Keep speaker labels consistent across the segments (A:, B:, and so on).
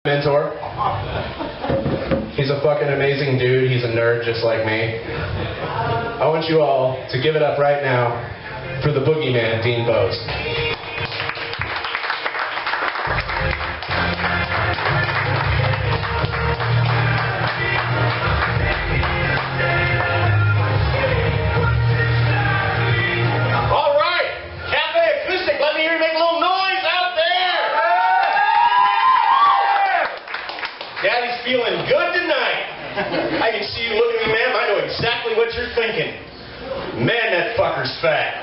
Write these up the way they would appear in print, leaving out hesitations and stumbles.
A: mentor. He's a fucking amazing dude. He's a nerd just like me. I want you all to give it up right now for the boogeyman, Dean Boese.
B: All right, Cafe Acoustic, let me hear you make a little noise out there. Daddy's feeling good tonight. I can see you looking at me, ma'am. I know exactly what you're thinking. Man, that fucker's fat.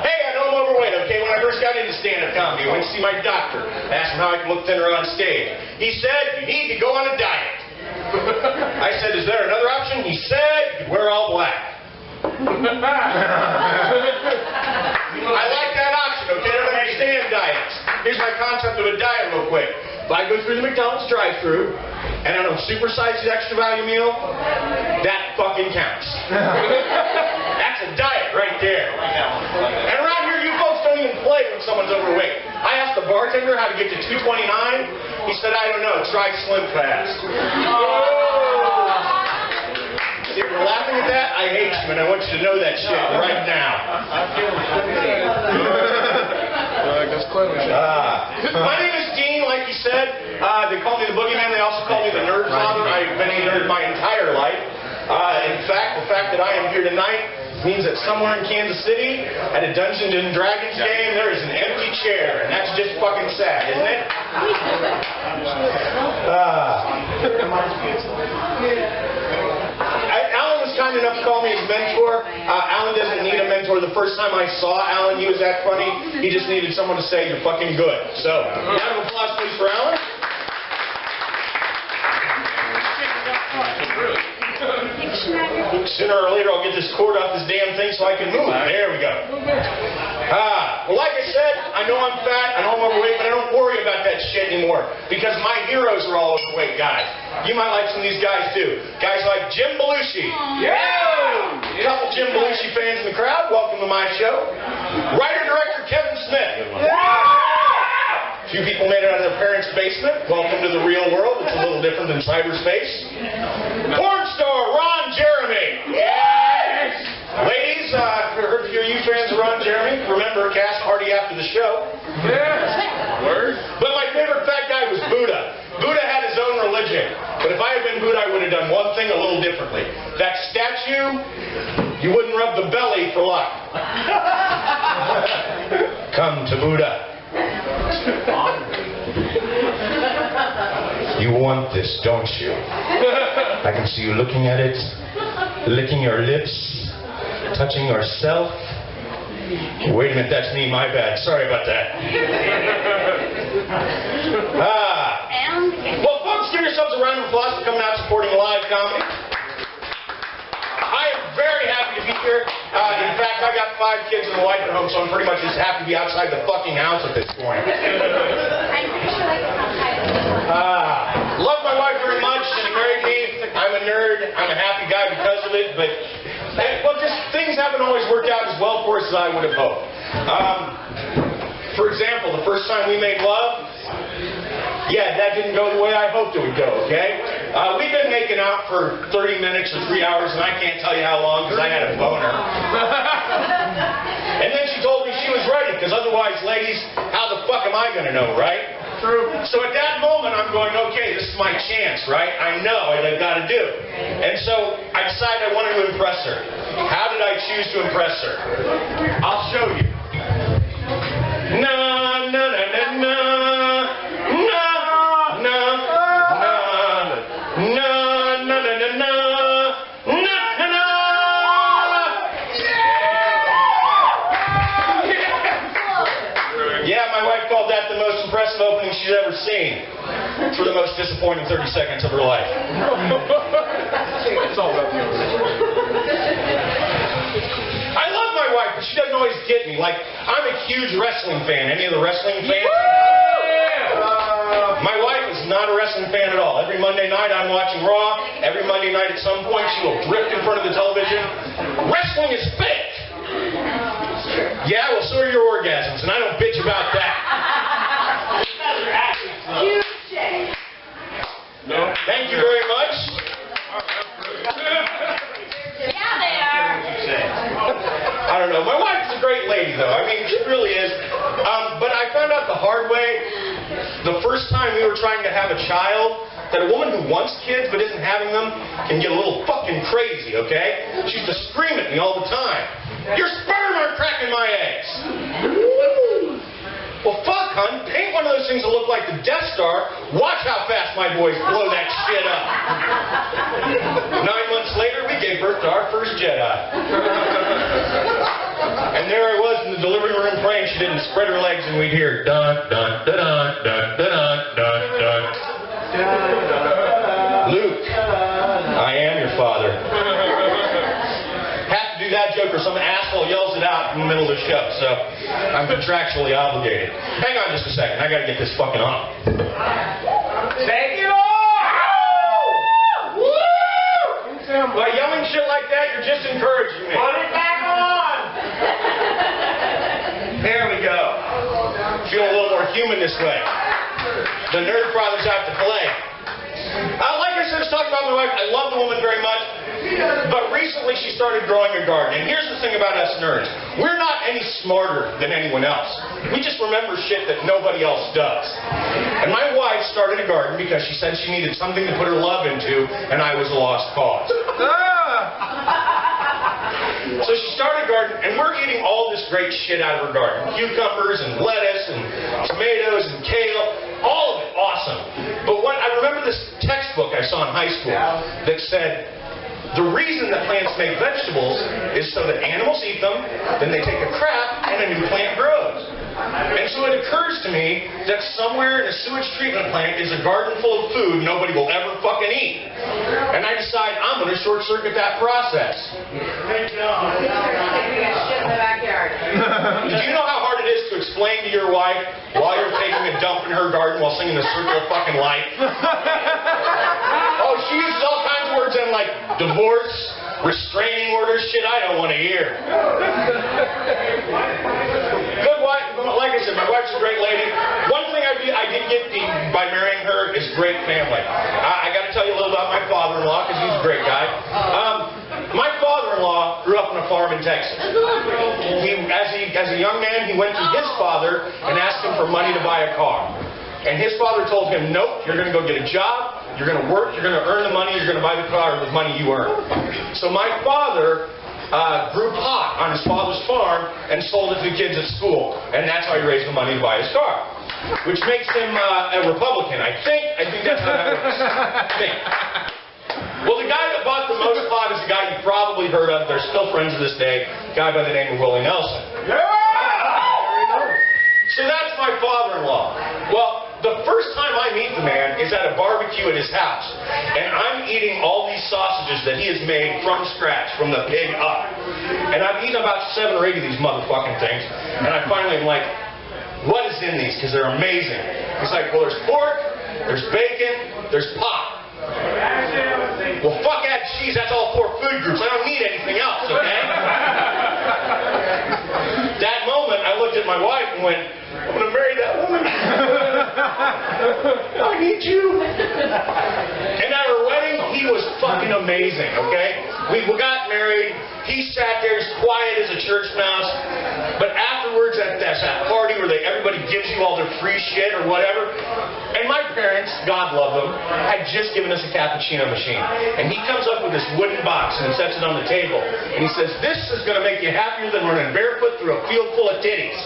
B: Hey, I know I'm overweight, okay? When I first got into stand-up comedy, I went to see my doctor. Asked him how I could look thinner on stage. He said, you need to go on a diet. I said, is there another option? He said, you could wear all black. I like that option, okay? I don't understand diets. Here's my concept of a diet real quick. If I go through the McDonald's drive-thru and I don't supersize the extra value meal, that fucking counts. That's a diet right there. And around here, you folks don't even play when someone's overweight. I asked the bartender how to get to 229. He said, I don't know, try Slim Fast. If you're laughing at that, I hate you, and I want you to know that shit right now. My name is Dean, like you said. They call me the Boogeyman. They also call me the Nerdfather. I've been a nerd my entire life. In fact, the fact that I am here tonight means that somewhere in Kansas City, at a Dungeons and Dragons game, there is an empty chair, and that's just fucking sad, isn't it? Alan was kind enough to call me his mentor. Alan doesn't need a mentor. The first time I saw Alan, he was that funny. He just needed someone to say, you're fucking good. So, round of applause, please, for Alan. Sooner or later, I'll get this cord off this damn thing so I can move. There we go. Well, like I said, I know I'm fat, I know I'm overweight, but I don't worry about that shit anymore because my heroes are all overweight guys. You might like some of these guys too. Guys like Jim Belushi. Yeah! A couple Jim Belushi fans in the crowd. Welcome to my show. Writer-director Kevin Smith. A few people made it out of their parents' basement. Welcome to the real world. It's a little different than cyberspace. Porn star Ron Jeremy. Yes! Ladies, for you fans of Ron Jeremy, remember cast party after the show. Yes. Word. But my favorite fat guy was Buddha. Buddha had his own religion. But if I had been Buddha, I would have done one thing a little differently. That statue, you wouldn't rub the belly for luck. Come to Buddha. You want this, don't you? I can see you looking at it, licking your lips, touching yourself. Wait a minute, that's me, my bad. Sorry about that. Well, folks, give yourselves a round of applause for coming out supporting live comedy. I am very happy to be here. In fact, I got 5 kids and a wife at home, so I'm pretty much just happy to be outside the fucking house at this point. Love my wife very much. She married me. I'm a nerd. I'm a happy guy because of it, but well, just things haven't always worked out as well for us as I would have hoped. For example, the first time we made love, yeah, that didn't go the way I hoped it would go, okay? We've been making out for 30 minutes or 3 hours, and I can't tell you how long because I had a boner. And then she told me she was ready, because otherwise, ladies, how the fuck am I going to know, right? True. So at that moment, I'm going, okay, this is my chance, right? I know what I've got to do. And so I decided I wanted to impress her. How did I choose to impress her? I'll show you. Na, na, na, na, na. Impressive opening she's ever seen for the most disappointing 30 seconds of her life. It's all about you. I love my wife, but she doesn't always get me. Like, I'm a huge wrestling fan. Any of the wrestling fans? My wife is not a wrestling fan at all. Every Monday night I'm watching Raw. Every Monday night at some point she will drift in front of the television. Wrestling is fake. Yeah, well, so are your orgasms, and I don't bitch about that. first time we were trying to have a child, that a woman who wants kids but isn't having them can get a little fucking crazy, okay? She used to scream at me all the time. Your sperm aren't cracking my eggs. Well, fuck, hun. Paint one of those things to look like the Death Star. Watch how fast my boys blow that shit up. 9 months later, we gave birth to our first Jedi. And there I was in the delivery room praying she didn't spread her legs and we'd hear dun dun dun dun dun dun dun dun. Luke, I am your father. Have to do that joke or some asshole yells it out in the middle of the show, so I'm contractually obligated. Hang on just a second, I gotta get this fucking on. Take it off! Woo! By yelling shit like that, you're just encouraging me. Put it back on! There we go. Feel a little more human this way. The Nerdfather's out to play. Like I said, I was talking about my wife. I love the woman very much. But recently she started growing a garden. And here's the thing about us nerds. We're not any smarter than anyone else. We just remember shit that nobody else does. And my wife started a garden because she said she needed something to put her love into, and I was a lost cause. So she started a garden, and we're eating all this great shit out of her garden. Cucumbers and lettuce and tomatoes and kale. All of it awesome. But I remember this textbook I saw in high school that said, the reason that plants make vegetables is so that animals eat them, then they take a crap, and a new plant grows. And so it occurs to me that somewhere in a sewage treatment plant is a garden full of food nobody will ever fucking eat. And I decide I'm going to short-circuit that process. Did you know how hard it is to explain to your wife while you're taking a dump in her garden while singing the Circle of Fucking Life? Oh, she uses all kinds of words in like divorce, restraining orders, shit I don't want to hear. Good wife, like I said, my wife's a great lady. One thing I did get by marrying her is great family. I got to tell you a little about my father-in-law because he's a great guy. My father-in-law grew up on a farm in Texas. As a young man, he went to his father and asked him for money to buy a car. And his father told him, nope, you're going to go get a job, you're going to work, you're going to earn the money, you're going to buy the car with money you earn. So my father grew pot on his father's farm and sold it to the kids at school. And that's how he raised the money to buy his car. Which makes him a Republican, I think. I think that's how that works. I think. Well, the guy that bought the most pot is a guy you've probably heard of. They're still friends to this day. A guy by the name of Willie Nelson. Yeah! So that's my father-in-law. Well, the first time I meet the man is at a barbecue at his house. And I'm eating all these sausages that he has made from scratch, from the pig up. And I've eaten about 7 or 8 of these motherfucking things. And I finally am like, what is in these? Because they're amazing. He's like, well, there's pork, there's bacon, there's pot. Well, fuck that cheese. That's all 4 food groups. I don't need anything else, okay? That moment, I looked at my wife and went, I'm going to marry that woman. I need you. And at our wedding, he was fucking amazing, okay? We got married. He sat there as quiet as a church mouse. But afterwards, at that party where everybody gives you all their free shit or whatever, and my parents, God love them, had just given us a cappuccino machine. And he comes up with this wooden box and sets it on the table. And he says, this is going to make you happier than running barefoot through a field full of titties.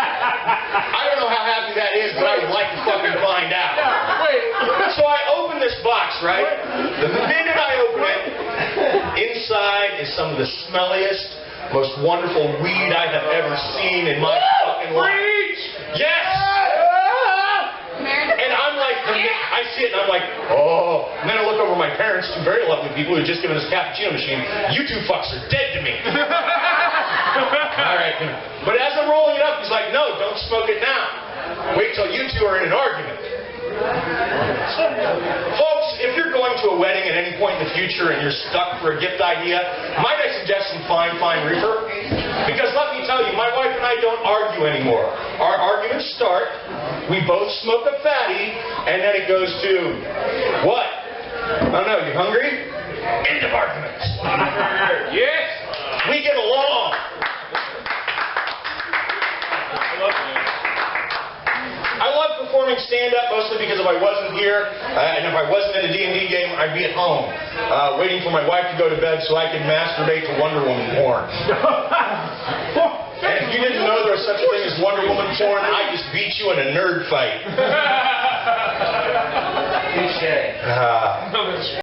B: I don't know how happy that is, but I would like to fucking find out. So I open this box, right? The minute I open it, inside is some of the smelliest, most wonderful weed I have ever seen in my fucking life. Yes! And I'm like, I see it and I'm like, oh. And then I look over my parents, 2 very lovely people who had just given us a cappuccino machine. You 2 fucks are dead to me. All right. But as I'm rolling it up, he's like, no, don't smoke it now. Wait till you 2 are in an argument. Folks, if you're going to a wedding at any point in the future and you're stuck for a gift idea, might I suggest some fine reefer? Because let me tell you, my wife and I don't argue anymore. Our arguments start, we both smoke a fatty, and then it goes to, what? I don't know, you hungry? End of arguments. Yes! We get along. I love performing performing stand-up mostly because if I wasn't here, and if I wasn't in a D&D game, I'd be at home, waiting for my wife to go to bed so I could masturbate to Wonder Woman porn. And if you didn't know there was such a thing as Wonder Woman porn, I just beat you in a nerd fight.
C: Touche.